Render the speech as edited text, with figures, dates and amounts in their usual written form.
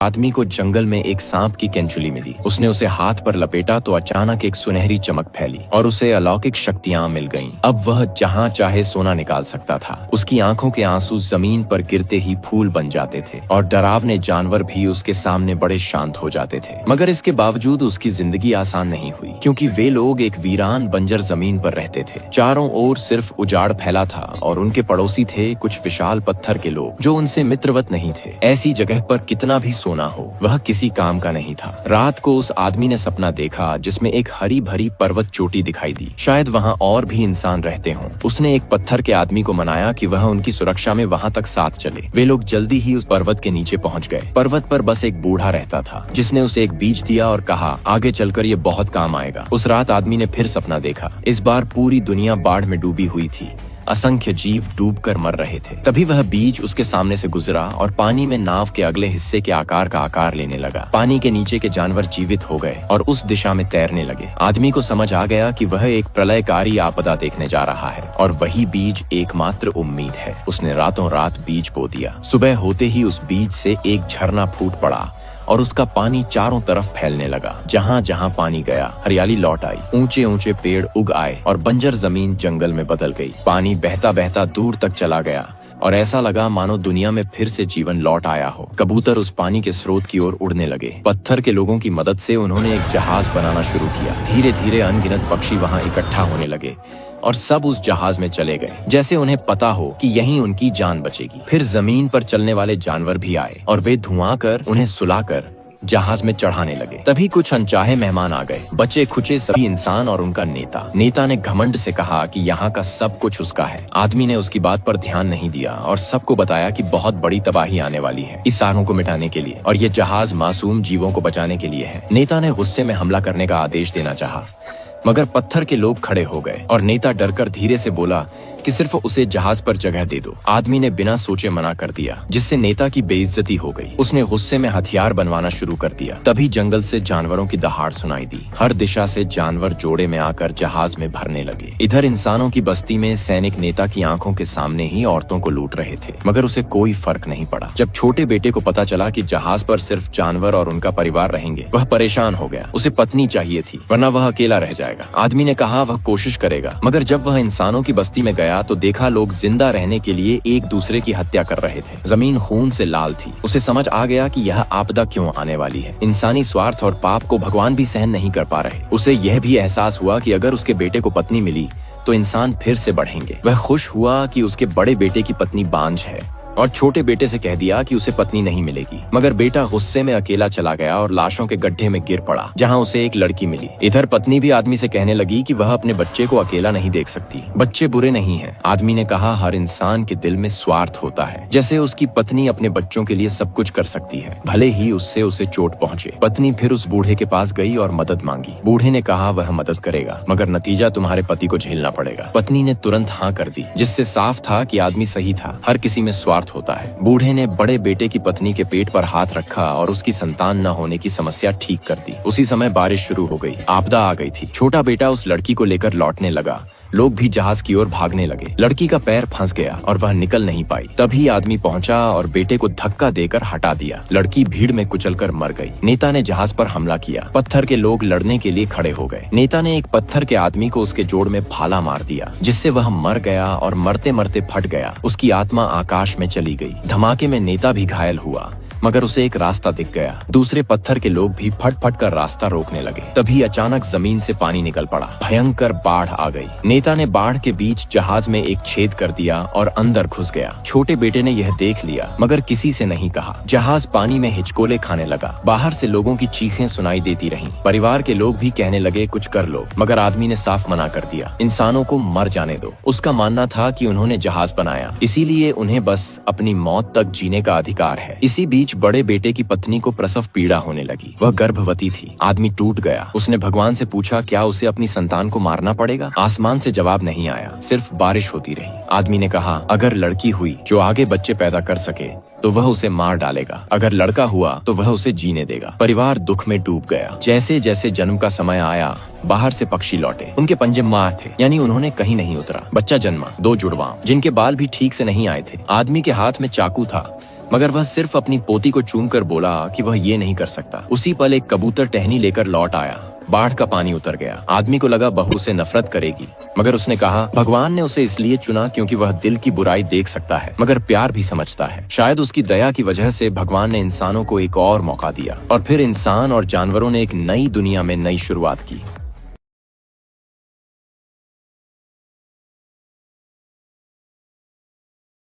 आदमी को जंगल में एक सांप की केंचुली मिली। उसने उसे हाथ पर लपेटा तो अचानक एक सुनहरी चमक फैली और उसे अलौकिक शक्तियां मिल गईं। अब वह जहां चाहे सोना निकाल सकता था। उसकी आंखों के आंसू जमीन पर गिरते ही फूल बन जाते थे और डरावने जानवर भी उसके सामने बड़े शांत हो जाते थे। मगर इसके बावजूद उसकी जिंदगी आसान नहीं हुई, क्योंकि वे लोग एक वीरान बंजर जमीन पर रहते थे। चारों ओर सिर्फ उजाड़ फैला था और उनके पड़ोसी थे कुछ विशाल पत्थर के लोग जो उनसे मित्रवत नहीं थे। ऐसी जगह पर कितना भी ना हो, वह किसी काम का नहीं था। रात को उस आदमी ने सपना देखा जिसमें एक हरी भरी पर्वत चोटी दिखाई दी। शायद वहां और भी इंसान रहते हों। उसने एक पत्थर के आदमी को मनाया कि वह उनकी सुरक्षा में वहां तक साथ चले। वे लोग जल्दी ही उस पर्वत के नीचे पहुंच गए। पर्वत पर बस एक बूढ़ा रहता था जिसने उसे एक बीज दिया और कहा, आगे चलकर ये बहुत काम आएगा। उस रात आदमी ने फिर सपना देखा। इस बार पूरी दुनिया बाढ़ में डूबी हुई थी। असंख्य जीव डूबकर मर रहे थे। तभी वह बीज उसके सामने से गुजरा और पानी में नाव के अगले हिस्से के आकार का आकार लेने लगा। पानी के नीचे के जानवर जीवित हो गए और उस दिशा में तैरने लगे। आदमी को समझ आ गया कि वह एक प्रलयकारी आपदा देखने जा रहा है और वही बीज एकमात्र उम्मीद है। उसने रातों रात बीज बो दिया। सुबह होते ही उस बीज से एक झरना फूट पड़ा और उसका पानी चारों तरफ फैलने लगा। जहां जहां पानी गया, हरियाली लौट आई। ऊंचे ऊंचे पेड़ उग आए और बंजर जमीन जंगल में बदल गई। पानी बहता बहता दूर तक चला गया और ऐसा लगा मानो दुनिया में फिर से जीवन लौट आया हो। कबूतर उस पानी के स्रोत की ओर उड़ने लगे। पत्थर के लोगों की मदद से उन्होंने एक जहाज बनाना शुरू किया। धीरे धीरे अनगिनत पक्षी वहां इकट्ठा होने लगे और सब उस जहाज में चले गए, जैसे उन्हें पता हो कि यहीं उनकी जान बचेगी। फिर जमीन पर चलने वाले जानवर भी आए और वे धुआं कर उन्हें सुलाकर जहाज में चढ़ाने लगे। तभी कुछ अनचाहे मेहमान आ गए, बचे खुचे सभी इंसान और उनका नेता ने घमंड से कहा कि यहाँ का सब कुछ उसका है। आदमी ने उसकी बात पर ध्यान नहीं दिया और सबको बताया कि बहुत बड़ी तबाही आने वाली है इस आगों को मिटाने के लिए, और ये जहाज मासूम जीवों को बचाने के लिए है। नेता ने गुस्से में हमला करने का आदेश देना चाहा, मगर पत्थर के लोग खड़े हो गए और नेता डरकर धीरे से बोला कि सिर्फ उसे जहाज पर जगह दे दो। आदमी ने बिना सोचे मना कर दिया, जिससे नेता की बेइज्जती हो गई। उसने गुस्से में हथियार बनवाना शुरू कर दिया। तभी जंगल से जानवरों की दहाड़ सुनाई दी। हर दिशा से जानवर जोड़े में आकर जहाज में भरने लगे। इधर इंसानों की बस्ती में सैनिक नेता की आंखों के सामने ही औरतों को लूट रहे थे, मगर उसे कोई फर्क नहीं पड़ा। जब छोटे बेटे को पता चला कि जहाज पर सिर्फ जानवर और उनका परिवार रहेंगे, वह परेशान हो गया। उसे पत्नी चाहिए थी, वरना वह अकेला रह जाएगा। आदमी ने कहा वह कोशिश करेगा, मगर जब वह इंसानों की बस्ती में गया तो देखा लोग जिंदा रहने के लिए एक दूसरे की हत्या कर रहे थे। जमीन खून से लाल थी। उसे समझ आ गया कि यह आपदा क्यों आने वाली है। इंसानी स्वार्थ और पाप को भगवान भी सहन नहीं कर पा रहे। उसे यह भी एहसास हुआ कि अगर उसके बेटे को पत्नी मिली तो इंसान फिर से बढ़ेंगे। वह खुश हुआ कि उसके बड़े बेटे की पत्नी बांझ है और छोटे बेटे से कह दिया कि उसे पत्नी नहीं मिलेगी। मगर बेटा गुस्से में अकेला चला गया और लाशों के गड्ढे में गिर पड़ा, जहां उसे एक लड़की मिली। इधर पत्नी भी आदमी से कहने लगी कि वह अपने बच्चे को अकेला नहीं देख सकती। बच्चे बुरे नहीं हैं। आदमी ने कहा हर इंसान के दिल में स्वार्थ होता है। जैसे उसकी पत्नी अपने बच्चों के लिए सब कुछ कर सकती है, भले ही उससे उसे चोट पहुंचे। पत्नी फिर उस बूढ़े के पास गई और मदद मांगी। बूढ़े ने कहा वह मदद करेगा, मगर नतीजा तुम्हारे पति को झेलना पड़ेगा। पत्नी ने तुरंत हाँ कर दी, जिससे साफ था कि आदमी सही था। हर किसी में स्वार्थ होता है। बूढ़े ने बड़े बेटे की पत्नी के पेट पर हाथ रखा और उसकी संतान न होने की समस्या ठीक कर दी। उसी समय बारिश शुरू हो गई। आपदा आ गई थी। छोटा बेटा उस लड़की को लेकर लौटने लगा। लोग भी जहाज की ओर भागने लगे। लड़की का पैर फंस गया और वह निकल नहीं पाई। तभी आदमी पहुंचा और बेटे को धक्का देकर हटा दिया। लड़की भीड़ में कुचलकर मर गई। नेता ने जहाज पर हमला किया। पत्थर के लोग लड़ने के लिए खड़े हो गए। नेता ने एक पत्थर के आदमी को उसके जोड़ में भाला मार दिया, जिससे वह मर गया और मरते मरते फट गया। उसकी आत्मा आकाश में चली गई। धमाके में नेता भी घायल हुआ, मगर उसे एक रास्ता दिख गया। दूसरे पत्थर के लोग भी फट फट कर रास्ता रोकने लगे। तभी अचानक जमीन से पानी निकल पड़ा। भयंकर बाढ़ आ गई। नेता ने बाढ़ के बीच जहाज में एक छेद कर दिया और अंदर घुस गया। छोटे बेटे ने यह देख लिया, मगर किसी से नहीं कहा। जहाज पानी में हिचकोले खाने लगा। बाहर से लोगों की चीखें सुनाई देती रहीं। परिवार के लोग भी कहने लगे कुछ कर लो, मगर आदमी ने साफ मना कर दिया। इंसानों को मर जाने दो। उसका मानना था कि उन्होंने जहाज बनाया, इसीलिए उन्हें बस अपनी मौत तक जीने का अधिकार है। इसी बीच बड़े बेटे की पत्नी को प्रसव पीड़ा होने लगी। वह गर्भवती थी। आदमी टूट गया। उसने भगवान से पूछा क्या उसे अपनी संतान को मारना पड़ेगा। आसमान से जवाब नहीं आया, सिर्फ बारिश होती रही। आदमी ने कहा अगर लड़की हुई जो आगे बच्चे पैदा कर सके तो वह उसे मार डालेगा, अगर लड़का हुआ तो वह उसे जीने देगा। परिवार दुख में डूब गया। जैसे जैसे जन्म का समय आया, बाहर से पक्षी लौटे। उनके पंजे मार थे, यानी उन्होंने कहीं नहीं उतरा। बच्चा जन्मा, 2 जुड़वा जिनके बाल भी ठीक से नहीं आए थे। आदमी के हाथ में चाकू था, मगर वह सिर्फ अपनी पोती को चूमकर बोला कि वह ये नहीं कर सकता। उसी पल एक कबूतर टहनी लेकर लौट आया। बाढ़ का पानी उतर गया। आदमी को लगा बहू से नफरत करेगी, मगर उसने कहा भगवान ने उसे इसलिए चुना क्योंकि वह दिल की बुराई देख सकता है मगर प्यार भी समझता है। शायद उसकी दया की वजह से भगवान ने इंसानों को एक और मौका दिया और फिर इंसान और जानवरों ने एक नई दुनिया में नई शुरुआत की।